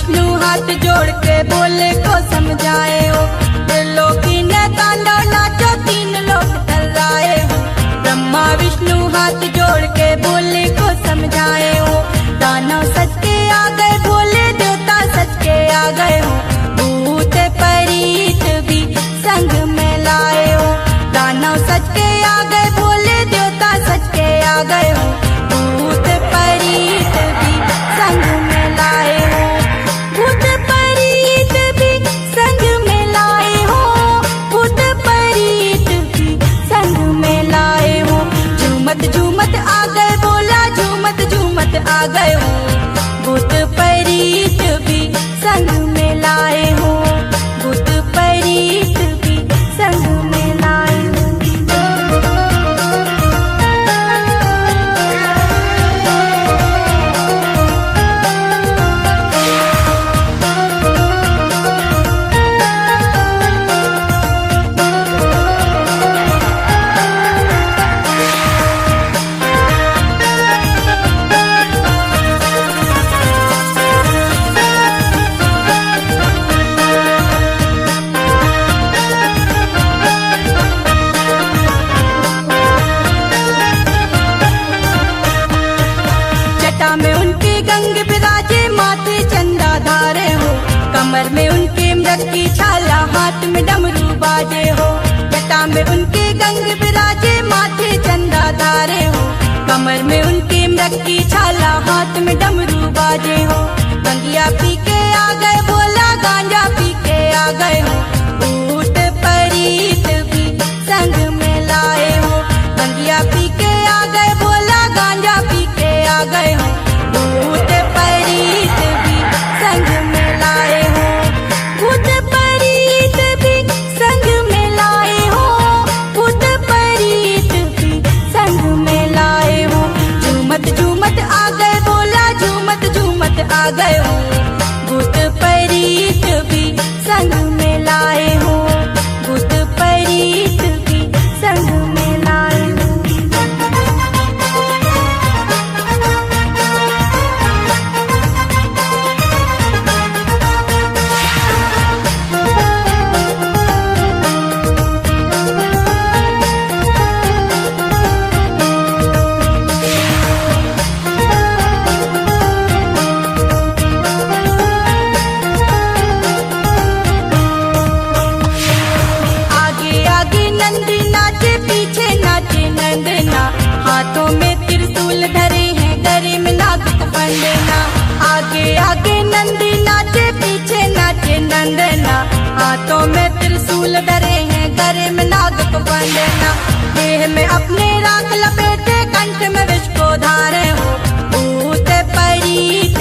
विष्णु हाथ जोड़ के बोले को समझाए हो, त्रिलोकी ने तांडव नाचो तीन लोग थर्राए हो। ब्रह्मा विष्णु हाथ जोड़ के बोले को समझाए हो, दानव सच के आ गए बोले देवता सच के आ गए हो। भूत परीत भी संग में लाए हो, दानव सच के आ गए बोले देवता सच के आ गए हो। भूत परीत भी संग में लाए हो, भूत परीत भी संग में लाए हो, भूत परीत भी संग में लाए हो। झूमत झूमत आ गए बोला झूमत झूमत आ गए हो, भूत परीत भी संग में लाए हो, भूत परीत भी संग में लाए हो। जटा में उनके गंग विराजे माथे चंदा धारे हो, कमर में उनके मृग की छाला हाथ में डमरू बाजे हो। जटा में उनके गंग विराजे माथे चंदा धारे हो, कमर में उनके मृग की छाला हाथ में डमरू बाजे हो। गंगिया पी के आ गए बोला गांजा पी के आ गए हो, भूत परीत भी संग में लाए हो। गंगिया पी के आ गए बोला गांजा पी के आ गए हो, भूत परीत भी संग में लाए हो, भूत परीत भी संग में लाए हो, भूत परीत भी संग में लाए हो। झूमत झूमत आ गए बोला झूमत झूमत आ गए हो, भूत परीत भी संग में लाए हो, भूत परीत भी संग में लाए हो। हाथों में त्रिशूल धरे हैं गले में नाग को फंदना। आगे आगे नंदी नाचे पीछे नाचे नंदना, हाथों में त्रिशूल धरे हैं गले में नाग को फंदना। देह में अपने राख लपेटे कंठ में विष को धारे हो, भूत परीत